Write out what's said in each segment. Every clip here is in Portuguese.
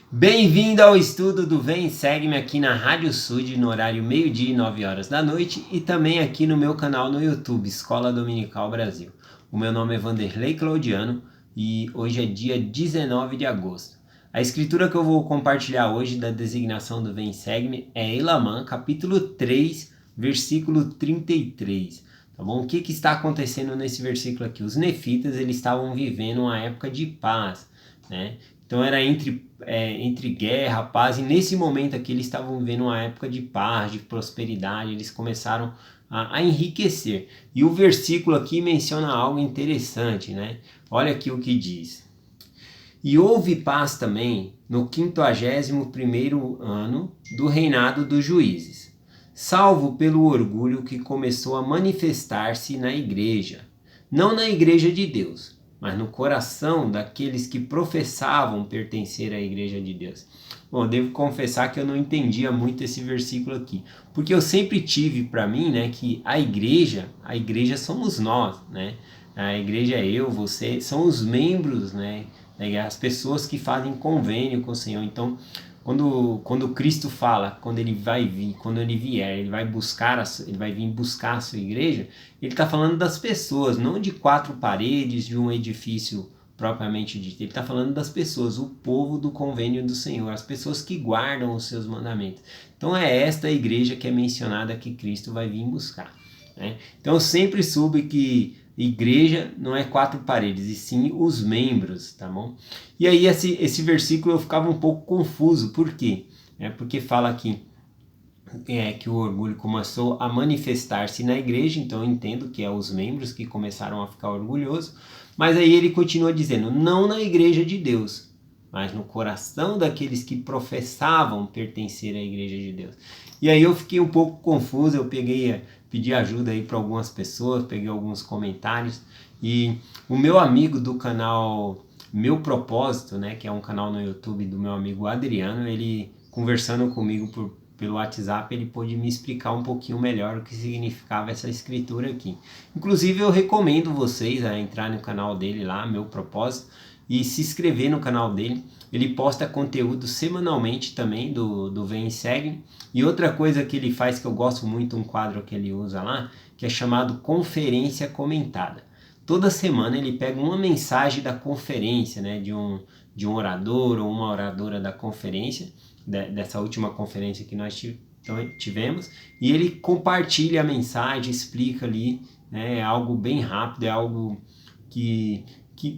Bem-vindo ao estudo do Vem e Segue-me aqui na Rádio Sud, no horário meio-dia e 9 horas da noite, e também aqui no meu canal no YouTube, Escola Dominical Brasil. O meu nome é Vanderlei Claudiano e hoje é dia 19 de agosto. A escritura que eu vou compartilhar hoje da designação do Vem e Segue-me é Elamã, capítulo 3, versículo 33. Tá bom? O que está acontecendo nesse versículo aqui? Os nefitas eles estavam vivendo uma época de paz, né? Então era entre guerra, paz, e nesse momento aqui eles estavam vivendo uma época de paz, de prosperidade, eles começaram a enriquecer. E o versículo aqui menciona algo interessante, né? Olha aqui o que diz. E houve paz também no 51º ano do reinado dos juízes, salvo pelo orgulho que começou a manifestar-se na igreja, não na igreja de Deus, mas no coração daqueles que professavam pertencer à igreja de Deus. Bom, eu devo confessar que eu não entendia muito esse versículo aqui, porque eu sempre tive para mim, né, que a igreja somos nós, né? A igreja é eu, você, são os membros, né? As pessoas que fazem convênio com o Senhor. Então, quando Cristo fala, quando ele vai vir, quando ele vier, ele vai vir buscar a sua igreja, ele está falando das pessoas, não de quatro paredes, de um edifício propriamente dito. Ele está falando das pessoas, o povo do convênio do Senhor, as pessoas que guardam os seus mandamentos. Então é esta igreja que é mencionada que Cristo vai vir buscar, né? Então eu sempre soube que igreja não é quatro paredes, e sim os membros, tá bom? E aí esse versículo eu ficava um pouco confuso, por quê? Porque fala aqui que o orgulho começou a manifestar-se na igreja, então eu entendo que é os membros que começaram a ficar orgulhosos, mas aí ele continua dizendo, não na igreja de Deus, mas no coração daqueles que professavam pertencer à igreja de Deus. E aí eu fiquei um pouco confuso, pedi ajuda aí para algumas pessoas, peguei alguns comentários, e o meu amigo do canal Meu Propósito, né, que é um canal no YouTube do meu amigo Adriano, ele conversando comigo pelo WhatsApp, ele pôde me explicar um pouquinho melhor o que significava essa escritura aqui. Inclusive eu recomendo vocês a entrar no canal dele lá, Meu Propósito, e se inscrever no canal dele. Ele posta conteúdo semanalmente também do Vem e Segue. E outra coisa que ele faz que eu gosto muito, um quadro que ele usa lá, que é chamado Conferência Comentada. Toda semana ele pega uma mensagem da conferência, né, de um orador ou uma oradora da conferência, dessa última conferência que nós tivemos, e ele compartilha a mensagem, explica ali, né, é algo bem rápido, é algo que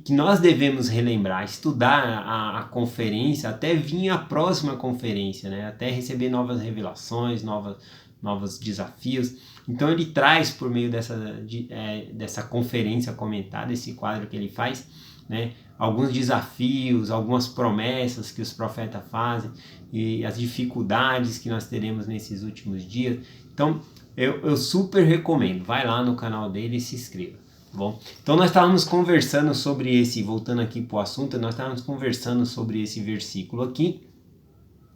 nós devemos relembrar, estudar a conferência, até vir a próxima conferência, né? Até receber novas revelações, novos desafios. Então ele traz por meio dessa conferência comentada, esse quadro que ele faz, né, alguns desafios, algumas promessas que os profetas fazem e as dificuldades que nós teremos nesses últimos dias. Então eu super recomendo, vai lá no canal dele e se inscreva. Bom, então nós estávamos conversando sobre voltando aqui para o assunto, nós estávamos conversando sobre esse versículo aqui,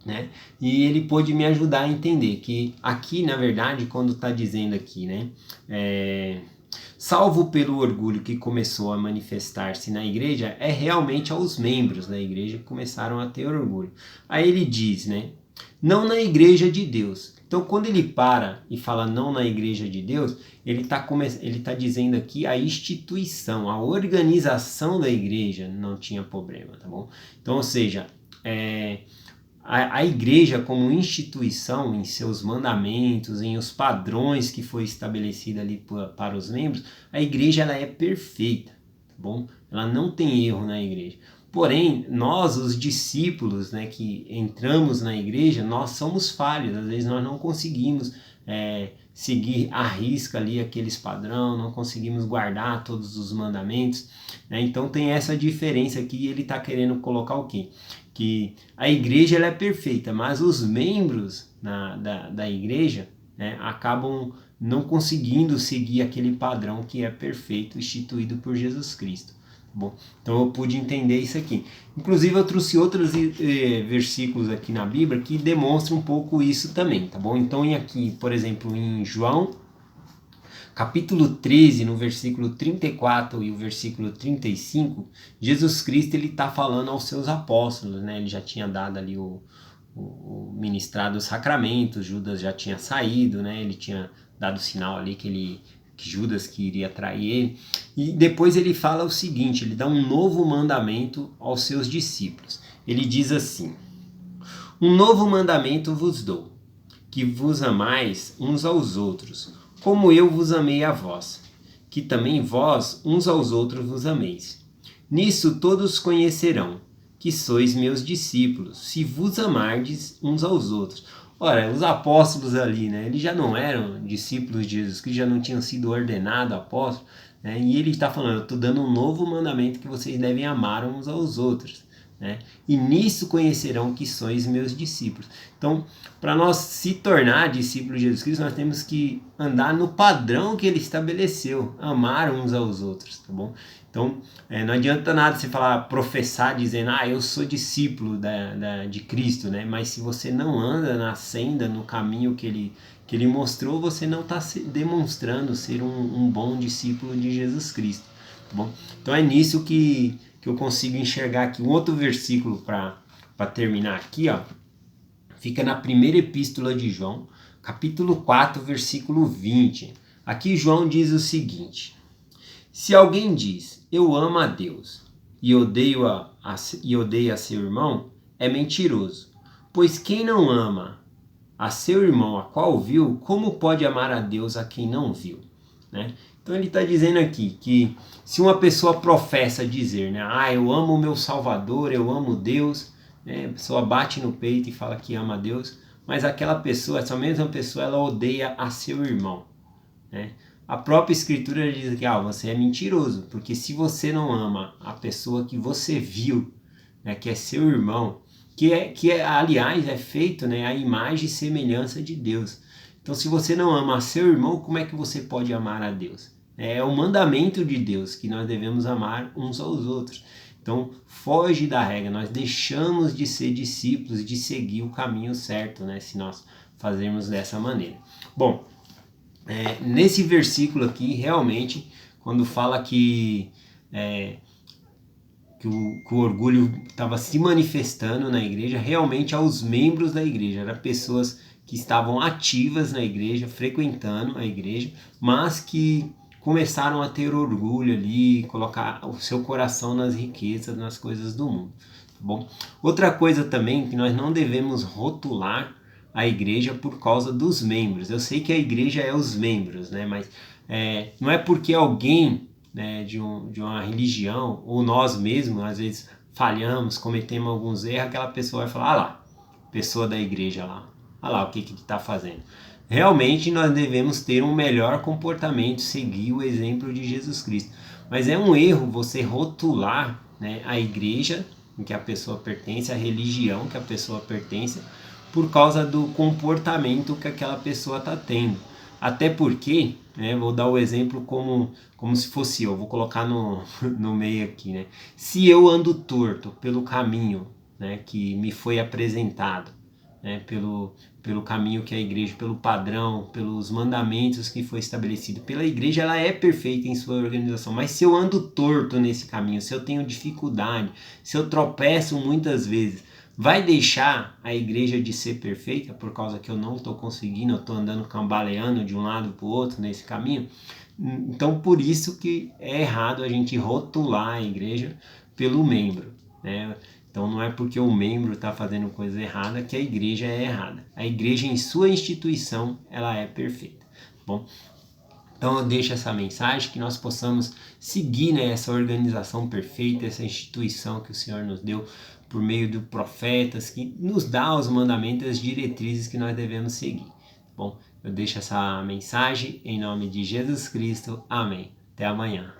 né? E ele pôde me ajudar a entender que aqui, na verdade, quando está dizendo aqui, né? Salvo pelo orgulho que começou a manifestar-se na igreja, é realmente aos membros da igreja que começaram a ter orgulho. Aí ele diz, né? Não na igreja de Deus. Então, quando ele para e fala não na igreja de Deus, ele tá dizendo aqui a instituição, a organização da igreja não tinha problema, tá bom? Então, ou seja, a igreja como instituição, em seus mandamentos, em os padrões que foi estabelecido ali para os membros, a igreja ela é perfeita, tá bom? Ela não tem erro na igreja. Porém, nós, os discípulos, né, que entramos na igreja, nós somos falhos. Às vezes nós não conseguimos seguir à risca ali aqueles padrões, não conseguimos guardar todos os mandamentos, né? Então tem essa diferença aqui, ele está querendo colocar o quê? Que a igreja ela é perfeita, mas os membros da igreja, né, acabam não conseguindo seguir aquele padrão que é perfeito, instituído por Jesus Cristo. Bom, então eu pude entender isso aqui. Inclusive eu trouxe outros versículos aqui na Bíblia que demonstram um pouco isso também, tá bom? Então aqui, por exemplo, em João capítulo 13, no versículo 34 e o versículo 35, Jesus Cristo ele está falando aos seus apóstolos, né? Ele já tinha dado ali o ministrado os sacramentos, Judas já tinha saído, né? Ele tinha dado o sinal ali que Judas que iria trair ele. E depois ele fala o seguinte, ele dá um novo mandamento aos seus discípulos. Ele diz assim: um novo mandamento vos dou, que vos amais uns aos outros, como eu vos amei a vós, que também vós uns aos outros vos ameis. Nisso todos conhecerão que sois meus discípulos, se vos amardes uns aos outros. Ora, os apóstolos ali, né, eles já não eram discípulos de Jesus Cristo, já não tinham sido ordenados apóstolos, né, e ele está falando, eu estou dando um novo mandamento que vocês devem amar uns aos outros. Né? E nisso conhecerão que sois meus discípulos. Então, para nós se tornar discípulos de Jesus Cristo, nós temos que andar no padrão que ele estabeleceu, amar uns aos outros, tá bom? Então, não adianta nada você falar, professar, dizendo, eu sou discípulo de Cristo, né? Mas se você não anda na senda, no caminho que ele mostrou, você não está demonstrando ser um bom discípulo de Jesus Cristo, tá bom? Então é nisso que eu consigo enxergar aqui. Um outro versículo para terminar aqui, ó, fica na primeira epístola de João, capítulo 4, versículo 20. Aqui João diz o seguinte: se alguém diz, eu amo a Deus e odeia seu irmão, é mentiroso. Pois quem não ama a seu irmão a qual viu, como pode amar a Deus a quem não viu? Né? Então ele está dizendo aqui que se uma pessoa professa dizer, né, eu amo o meu Salvador, eu amo Deus, né, a pessoa bate no peito e fala que ama a Deus, mas aquela pessoa, essa mesma pessoa, ela odeia a seu irmão. Né? A própria Escritura diz que você é mentiroso, porque se você não ama a pessoa que você viu, né, que é seu irmão, aliás é feito, né, a imagem e semelhança de Deus. Então, se você não ama seu irmão, como é que você pode amar a Deus? É o mandamento de Deus que nós devemos amar uns aos outros. Então, foge da regra. Nós deixamos de ser discípulos, de seguir o caminho certo, né? Se nós fazermos dessa maneira. Bom, nesse versículo aqui, realmente, quando fala que o orgulho estava se manifestando na igreja, realmente aos membros da igreja, eram pessoas que estavam ativas na igreja, frequentando a igreja, mas que começaram a ter orgulho ali, colocar o seu coração nas riquezas, nas coisas do mundo. Tá bom? Outra coisa também que nós não devemos rotular a igreja por causa dos membros. Eu sei que a igreja é os membros, né? Mas não é porque alguém, né, de uma religião, ou nós mesmos, às vezes falhamos, cometemos alguns erros, aquela pessoa vai falar, lá, pessoa da igreja lá, olha lá o que ele está fazendo. Realmente nós devemos ter um melhor comportamento, seguir o exemplo de Jesus Cristo. Mas é um erro você rotular, né, a igreja em que a pessoa pertence, a religião que a pessoa pertence, por causa do comportamento que aquela pessoa está tendo. Até porque, né, vou dar o exemplo como se fosse eu, vou colocar no meio aqui, né? Se eu ando torto pelo caminho, né, que me foi apresentado, né, pelo caminho que a igreja, pelo padrão, pelos mandamentos que foi estabelecido pela igreja, ela é perfeita em sua organização, mas se eu ando torto nesse caminho, se eu tenho dificuldade, se eu tropeço muitas vezes, vai deixar a igreja de ser perfeita por causa que eu não estou conseguindo, eu estou andando cambaleando de um lado para o outro nesse caminho? Então, por isso que é errado a gente rotular a igreja pelo membro, né? Então, não é porque o membro está fazendo coisa errada que a igreja é errada. A igreja, em sua instituição, ela é perfeita. Bom, então eu deixo essa mensagem, que nós possamos seguir, né, essa organização perfeita, essa instituição que o Senhor nos deu por meio de profetas, que nos dá os mandamentos e as diretrizes que nós devemos seguir. Bom, eu deixo essa mensagem em nome de Jesus Cristo. Amém. Até amanhã.